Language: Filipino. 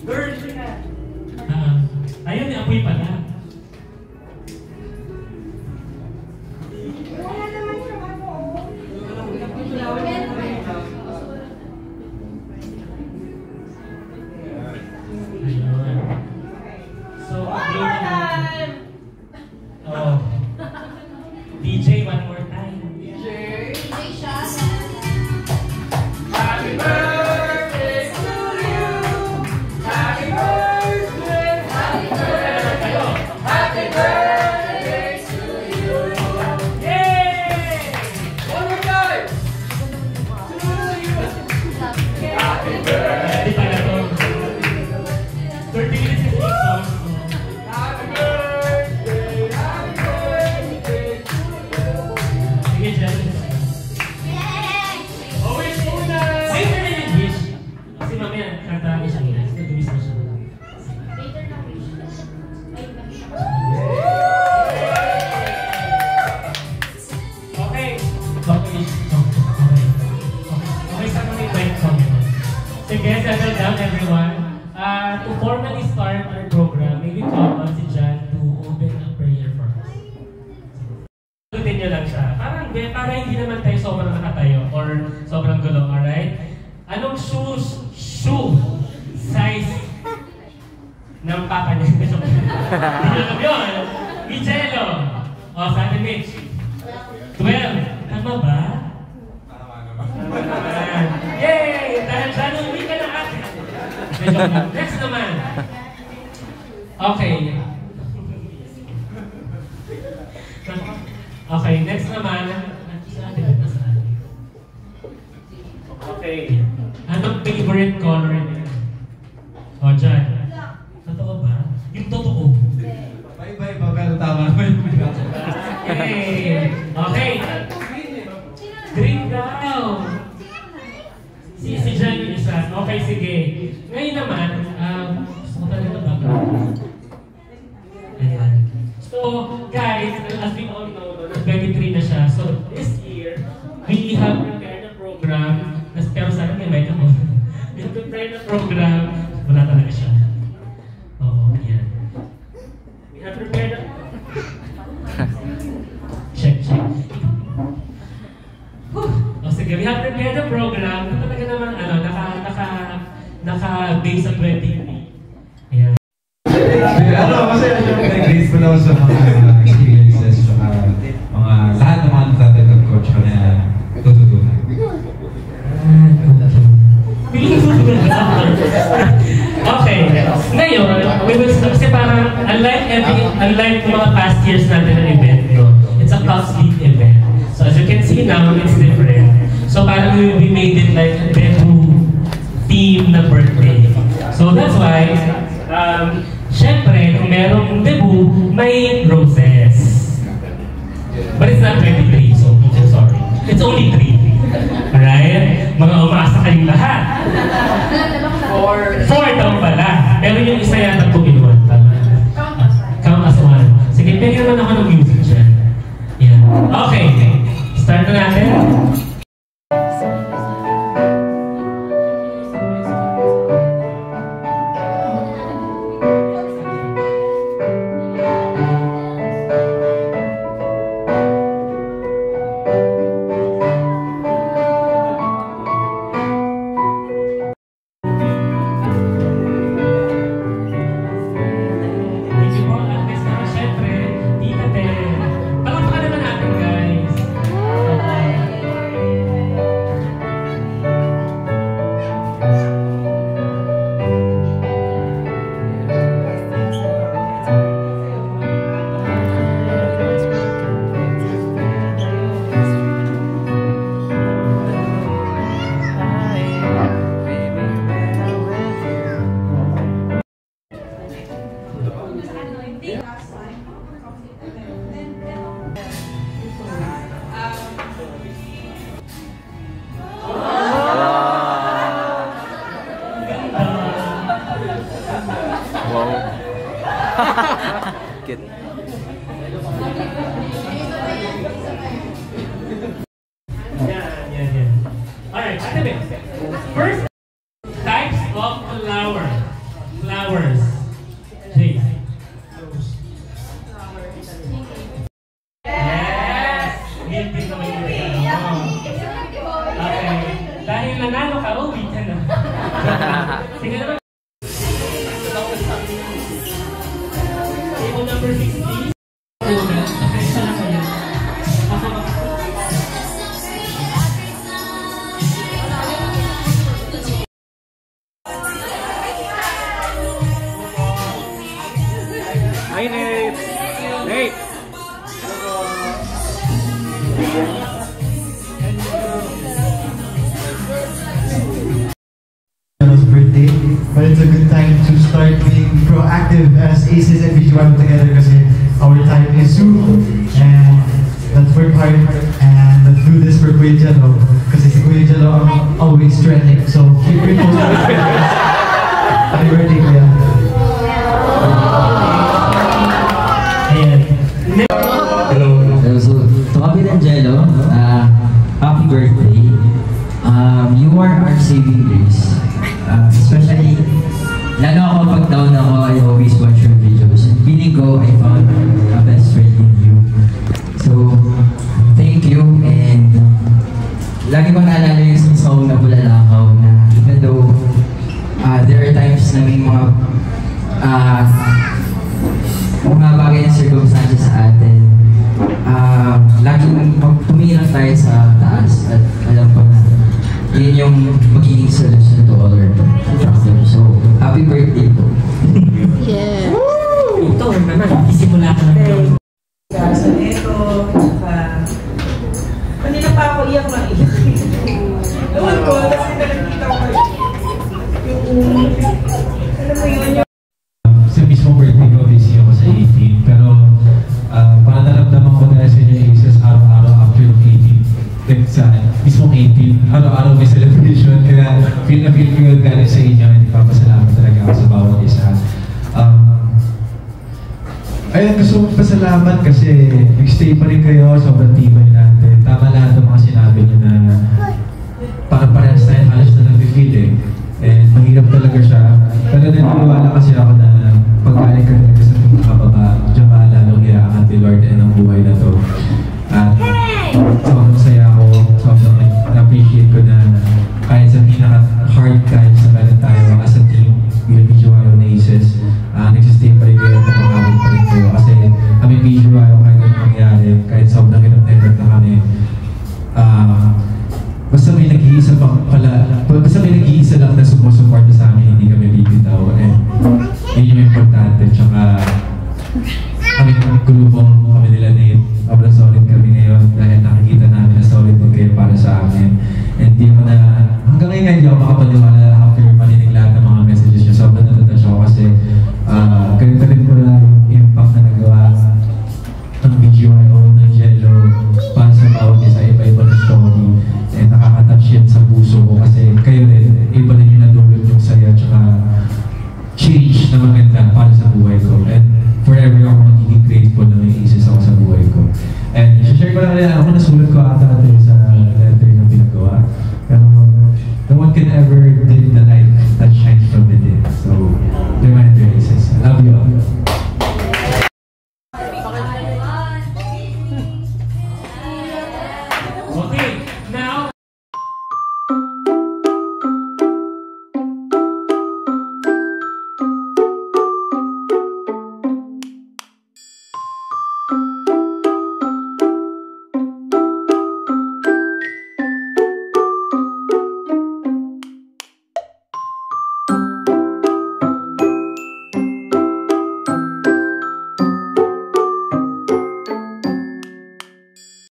Girl, ayun, may apoy pala. Wala naman siya ano. So, oh. DJ, one more time. DJ siya. Happy birthday to you. Happy birthday. Happy birthday. Happy birthday to you. Yay! One more time. To you. Happy birthday. Di pala to. 30 minutes is song. Happy birthday. Happy birthday to you. Sige, Jen. Wish muna! Wait na rin yung wish. Kasi mamaya, kanta siya nila. Nag-wish na siya. Later na wish. Okay. Okay. Okay, saan kami invite song? Sige, settle down everyone. To formally start our program, maybe call on si Jan to open a prayer for us. Sagutin niyo lang siya. Para hindi naman tayo sobrang nakatayo or sobrang gulo, alright? Anong shoe size ng papa niya? Hindi nyo alam yun. Michelo. O, sabi Mitch. 12. Tama ba? Tama naman. Yay! Dahil dyan, uwi ka na akin. Next naman. Okay. Okay, next naman. Okay. Anong favorite color niya? O, Jan. Totoo ba? Yung totoo. Bye-bye pa, pero tama naman yung bigat. Yay! Okay. Green daw. Si Jan yung isa. Okay, sige. Ngayon naman, gusto ko talaga ito bago. Ayan. So, guys, as we all know, 23 na siya. So, this year, we have prepared a program. Pero sana may mic ako. We have prepared a program. Wala talaga siya. Oo, yan. We have prepared a... Check. O sige, we have prepared a program na talaga naman, naka-base sa 23. Ayan. Kasi grateful ako sa mga experiences, sa mga lahat ng mga natatay ng coach ko na tututunan. Okay, ngayon, we will start, kasi parang unlike mga past years natin ng event, no? It's a complete event. So as you can see now, it's different. So parang we made it like a bedroom theme na birthday. So that's why, syempre, kung merong debut, may roses. But it's not 23, so I'm so sorry. It's only 3. Alright? Mga umasa kayong lahat. 4 daw pala. Pero yung isa yata 2-in-1. Tama? Count as 1. Sige, pwede naman ako ng music dyan. Yeah. Okay. Start na natin. Kit. Alright, first, types of flower. So Flowers. Jace. Yes! Guilty naman yun. Okay. Dahil nanalo ka, uwi ka na. Sige naman. Table number 60. Hi, Nate! Nate! Birthday, but it's a good time to start being proactive as Aces and BG1 together because our time is soon and let's work hard and let's do this for Kuya Jello because si Kuya Jello always trending, so keep reposting. Happy birthday, Kuya. Hello. So, to Kapi ng Jello, happy birthday. You are our saving grace. Especially, lalo ako pag down ako, I always watch your videos. And feeling ko, I found a best friend in you. So, thank you. And lagi ko naalala yung song na Bulalakaw na even though there are times na may mga bagay na circumstances sa atin, laging tumingin lang tayo sa taas at alam ko na yun yung magiging solution to all our problems. So, happy birthday po. Yeah. Ito naman, isimula ka na. Sa ito, kanina pa ako iyak na iyak. Ewan ko, kasi nakikita ko yung, alam mo yun, yung Sa mismo birthday ko, busy ako sa 18. Pero parang naramdaman ko na sa inyo yung Aces araw-araw after yung 18. Like sa mismong 18, araw-araw may celebration. Kaya feel ko yung galing sa inyo. And papasalamat talaga ako sa bawat isa. Ayun, gusto kong pasalamat kasi nag-stay pa rin kayo, sobrang tibay natin. Tama lahat ng mga sinabi niyo na parang parehas tayo halos na nag-feel eh. And mahirap talaga siya